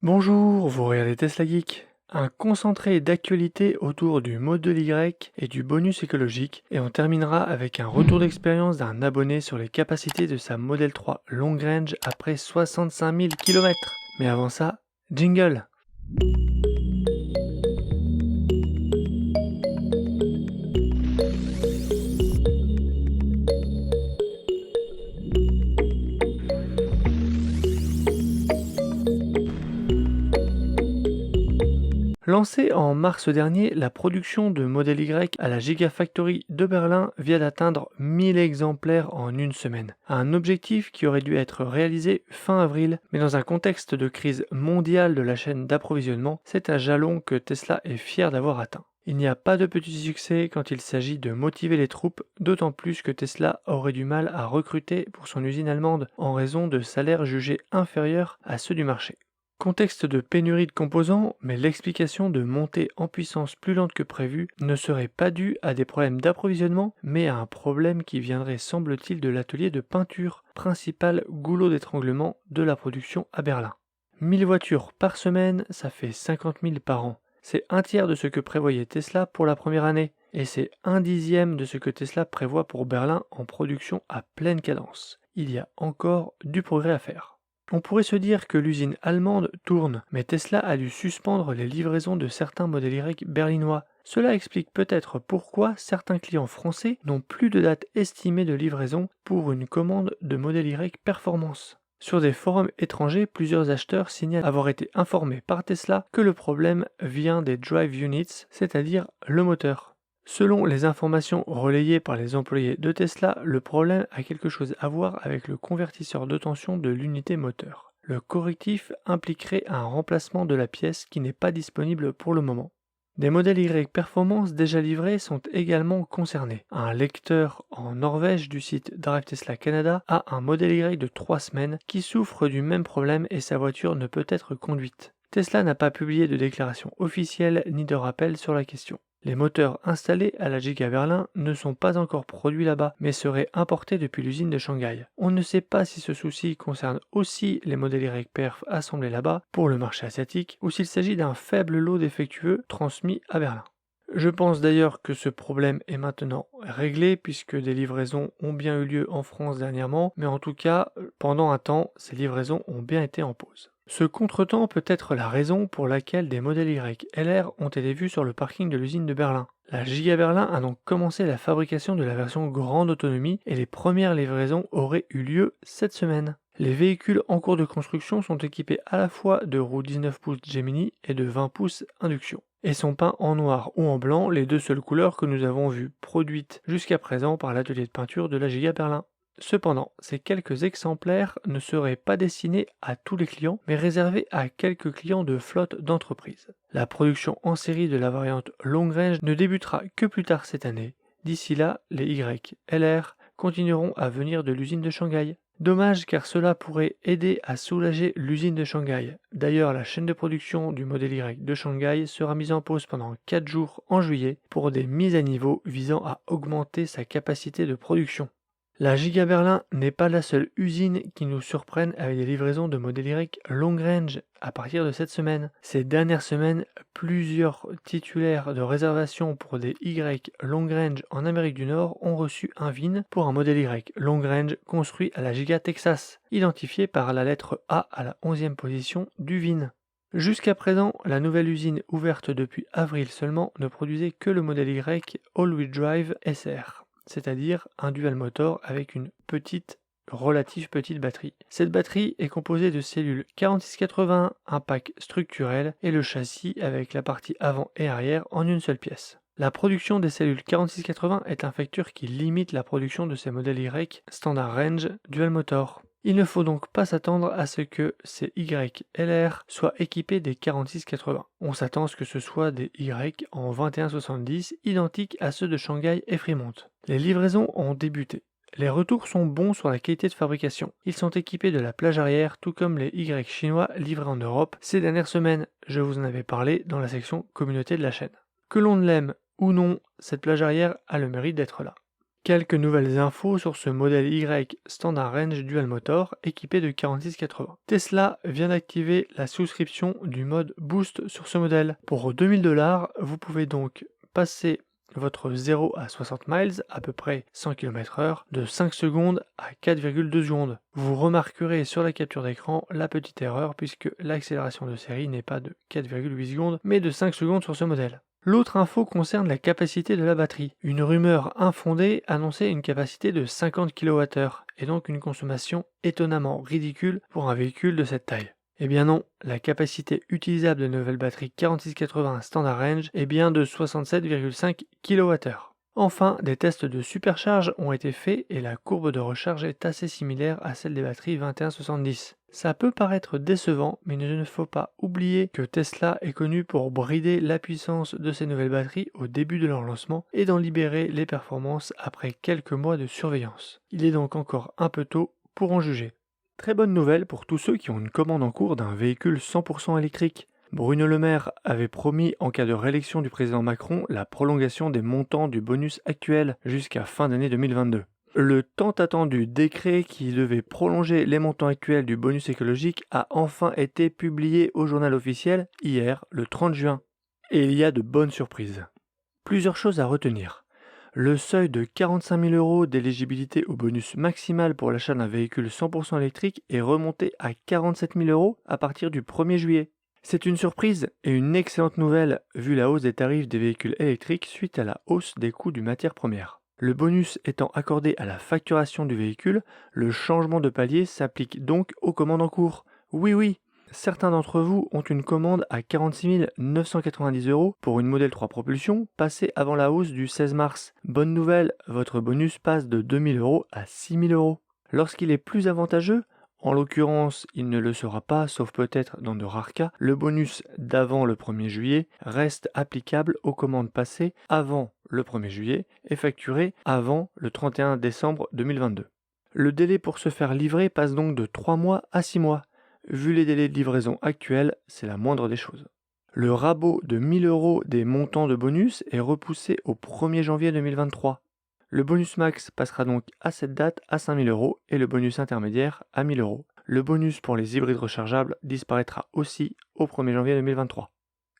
Bonjour, vous regardez Tesla Geek. Un concentré d'actualité autour du Model Y et du bonus écologique, et on terminera avec un retour d'expérience d'un abonné sur les capacités de sa Model 3 Long Range après 65 000 km. Mais avant ça, jingle. Lancée en mars dernier, la production de Model Y à la Gigafactory de Berlin vient d'atteindre 1000 exemplaires en une semaine. Un objectif qui aurait dû être réalisé fin avril, mais dans un contexte de crise mondiale de la chaîne d'approvisionnement, c'est un jalon que Tesla est fier d'avoir atteint. Il n'y a pas de petit succès quand il s'agit de motiver les troupes, d'autant plus que Tesla aurait du mal à recruter pour son usine allemande en raison de salaires jugés inférieurs à ceux du marché. Contexte de pénurie de composants, mais l'explication de montée en puissance plus lente que prévu ne serait pas due à des problèmes d'approvisionnement, mais à un problème qui viendrait semble-t-il de l'atelier de peinture, principal goulot d'étranglement de la production à Berlin. 1000 voitures par semaine, ça fait 50 000 par an. C'est un tiers de ce que prévoyait Tesla pour la première année, et c'est un dixième de ce que Tesla prévoit pour Berlin en production à pleine cadence. Il y a encore du progrès à faire. On pourrait se dire que l'usine allemande tourne, mais Tesla a dû suspendre les livraisons de certains modèles Y berlinois. Cela explique peut-être pourquoi certains clients français n'ont plus de date estimée de livraison pour une commande de modèle Y performance. Sur des forums étrangers, plusieurs acheteurs signalent avoir été informés par Tesla que le problème vient des drive units, c'est-à-dire le moteur. Selon les informations relayées par les employés de Tesla, le problème a quelque chose à voir avec le convertisseur de tension de l'unité moteur. Le correctif impliquerait un remplacement de la pièce qui n'est pas disponible pour le moment. Des modèles Y Performance déjà livrés sont également concernés. Un lecteur en Norvège du site Drive Tesla Canada a un modèle Y de 3 semaines qui souffre du même problème et sa voiture ne peut être conduite. Tesla n'a pas publié de déclaration officielle ni de rappel sur la question. Les moteurs installés à la Giga Berlin ne sont pas encore produits là-bas, mais seraient importés depuis l'usine de Shanghai. On ne sait pas si ce souci concerne aussi les modèles Y Perf assemblés là-bas pour le marché asiatique, ou s'il s'agit d'un faible lot défectueux transmis à Berlin. Je pense d'ailleurs que ce problème est maintenant réglé puisque des livraisons ont bien eu lieu en France dernièrement, mais en tout cas, pendant un temps, ces livraisons ont bien été en pause. Ce contretemps peut être la raison pour laquelle des modèles Y LR ont été vus sur le parking de l'usine de Berlin. La Giga Berlin a donc commencé la fabrication de la version grande autonomie et les premières livraisons auraient eu lieu cette semaine. Les véhicules en cours de construction sont équipés à la fois de roues 19 pouces Gemini et de 20 pouces induction, et sont peints en noir ou en blanc, les deux seules couleurs que nous avons vues produites jusqu'à présent par l'atelier de peinture de la Giga Berlin. Cependant, ces quelques exemplaires ne seraient pas destinés à tous les clients, mais réservés à quelques clients de flotte d'entreprise. La production en série de la variante Long Range ne débutera que plus tard cette année. D'ici là, les Y LR continueront à venir de l'usine de Shanghai. Dommage car cela pourrait aider à soulager l'usine de Shanghai. D'ailleurs, la chaîne de production du modèle Y de Shanghai sera mise en pause pendant 4 jours en juillet pour des mises à niveau visant à augmenter sa capacité de production. La Giga Berlin n'est pas la seule usine qui nous surprenne avec des livraisons de modèles Y Long Range à partir de cette semaine. Ces dernières semaines, plusieurs titulaires de réservation pour des Y Long Range en Amérique du Nord ont reçu un VIN pour un modèle Y Long Range construit à la Giga Texas, identifié par la lettre A à la 11e position du VIN. Jusqu'à présent, la nouvelle usine ouverte depuis avril seulement ne produisait que le modèle Y All-Wheel Drive SR, c'est-à-dire un dual motor avec une relative petite batterie. Cette batterie est composée de cellules 4680, un pack structurel et le châssis avec la partie avant et arrière en une seule pièce. La production des cellules 4680 est un facteur qui limite la production de ces modèles Y standard range dual motor. Il ne faut donc pas s'attendre à ce que ces Y LR soient équipés des 4680. On s'attend à ce que ce soit des Y en 2170 identiques à ceux de Shanghai et Fremont. Les livraisons ont débuté. Les retours sont bons sur la qualité de fabrication. Ils sont équipés de la plage arrière, tout comme les Y chinois livrés en Europe ces dernières semaines. Je vous en avais parlé dans la section communauté de la chaîne. Que l'on l'aime ou non, cette plage arrière a le mérite d'être là. Quelques nouvelles infos sur ce modèle Y Standard Range Dual Motor équipé de 4680. Tesla vient d'activer la souscription du mode Boost sur ce modèle. Pour 2000 $, vous pouvez donc passer votre 0 à 60 miles, à peu près 100 km/h, de 5 secondes à 4,2 secondes. Vous remarquerez sur la capture d'écran la petite erreur puisque l'accélération de série n'est pas de 4,8 secondes mais de 5 secondes sur ce modèle. L'autre info concerne la capacité de la batterie. Une rumeur infondée annonçait une capacité de 50 kWh et donc une consommation étonnamment ridicule pour un véhicule de cette taille. Eh bien non, la capacité utilisable de la nouvelle batterie 4680 Standard Range est bien de 67,5 kWh. Enfin, des tests de supercharge ont été faits et la courbe de recharge est assez similaire à celle des batteries 2170. Ça peut paraître décevant, mais il ne faut pas oublier que Tesla est connu pour brider la puissance de ses nouvelles batteries au début de leur lancement et d'en libérer les performances après quelques mois de surveillance. Il est donc encore un peu tôt pour en juger. Très bonne nouvelle pour tous ceux qui ont une commande en cours d'un véhicule 100% électrique. Bruno Le Maire avait promis, en cas de réélection du président Macron, la prolongation des montants du bonus actuel jusqu'à fin d'année 2022. Le tant attendu décret qui devait prolonger les montants actuels du bonus écologique a enfin été publié au journal officiel hier, le 30 juin. Et il y a de bonnes surprises. Plusieurs choses à retenir. Le seuil de 45 000 € d'éligibilité au bonus maximal pour l'achat d'un véhicule 100% électrique est remonté à 47 000 € à partir du 1er juillet. C'est une surprise et une excellente nouvelle vu la hausse des tarifs des véhicules électriques suite à la hausse des coûts du matière première. Le bonus étant accordé à la facturation du véhicule, le changement de palier s'applique donc aux commandes en cours. Oui, certains d'entre vous ont une commande à 46 990 € pour une Model 3 Propulsion passée avant la hausse du 16 mars. Bonne nouvelle, votre bonus passe de 2 000 € à 6 000 €. Lorsqu'il est plus avantageux, en l'occurrence, il ne le sera pas, sauf peut-être dans de rares cas, le bonus d'avant le 1er juillet reste applicable aux commandes passées avant le 1er juillet et facturées avant le 31 décembre 2022. Le délai pour se faire livrer passe donc de 3 mois à 6 mois. Vu les délais de livraison actuels, c'est la moindre des choses. Le rabot de 1 000 € des montants de bonus est repoussé au 1er janvier 2023. Le bonus max passera donc à cette date à 5 000 € et le bonus intermédiaire à 1 000 €. Le bonus pour les hybrides rechargeables disparaîtra aussi au 1er janvier 2023.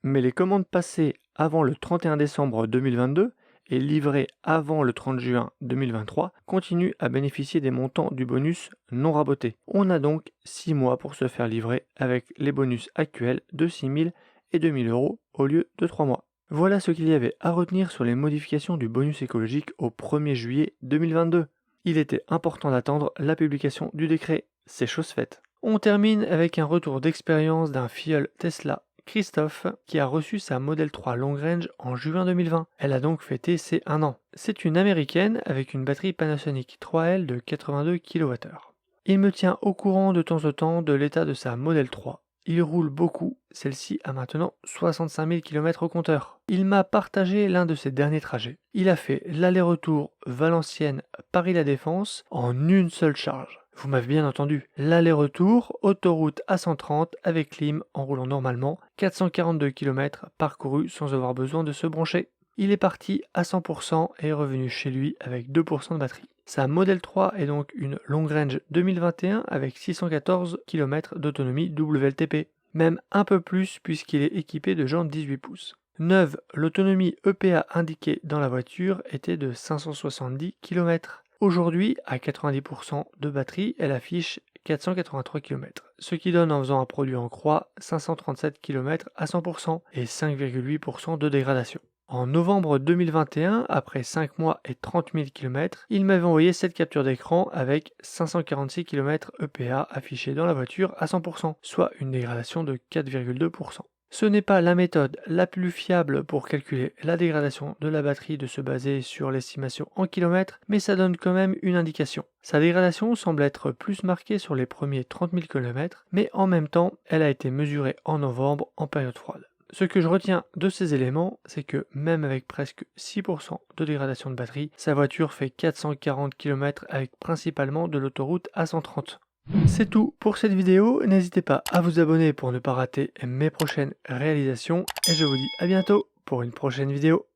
Mais les commandes passées avant le 31 décembre 2022 et livrées avant le 30 juin 2023 continuent à bénéficier des montants du bonus non raboté. On a donc 6 mois pour se faire livrer avec les bonus actuels de 6 000 et 2 000 € au lieu de 3 mois. Voilà ce qu'il y avait à retenir sur les modifications du bonus écologique au 1er juillet 2022. Il était important d'attendre la publication du décret, c'est chose faite. On termine avec un retour d'expérience d'un filleul Tesla, Christophe, qui a reçu sa Model 3 Long Range en juin 2020. Elle a donc fêté ses 1 an. C'est une américaine avec une batterie Panasonic 3L de 82 kWh. Il me tient au courant de temps en temps de l'état de sa Model 3. Il roule beaucoup, celle-ci a maintenant 65 000 km au compteur. Il m'a partagé l'un de ses derniers trajets. Il a fait l'aller-retour Valenciennes-Paris-La Défense en une seule charge. Vous m'avez bien entendu. L'aller-retour, autoroute A130 avec clim en roulant normalement, 442 km parcourus sans avoir besoin de se brancher. Il est parti à 100% et est revenu chez lui avec 2% de batterie. Sa Model 3 est donc une Long Range 2021 avec 614 km d'autonomie WLTP, même un peu plus puisqu'il est équipé de jantes 18 pouces. Neuve, l'autonomie EPA indiquée dans la voiture était de 570 km. Aujourd'hui, à 90% de batterie, elle affiche 483 km, ce qui donne en faisant un produit en croix 537 km à 100% et 5,8% de dégradation. En novembre 2021, après 5 mois et 30 000 km, il m'avait envoyé cette capture d'écran avec 546 km EPA affichés dans la voiture à 100%, soit une dégradation de 4,2%. Ce n'est pas la méthode la plus fiable pour calculer la dégradation de la batterie de se baser sur l'estimation en kilomètres, mais ça donne quand même une indication. Sa dégradation semble être plus marquée sur les premiers 30 000 km, mais en même temps, elle a été mesurée en novembre en période froide. Ce que je retiens de ces éléments, c'est que même avec presque 6% de dégradation de batterie, sa voiture fait 440 km avec principalement de l'autoroute A130. C'est tout pour cette vidéo, n'hésitez pas à vous abonner pour ne pas rater mes prochaines réalisations et je vous dis à bientôt pour une prochaine vidéo.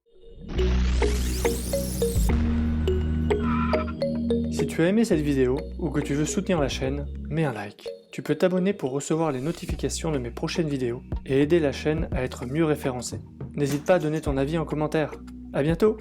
tu as aimé cette vidéo ou que tu veux soutenir la chaîne, mets un like. Tu peux t'abonner pour recevoir les notifications de mes prochaines vidéos et aider la chaîne à être mieux référencée. N'hésite pas à donner ton avis en commentaire. À bientôt!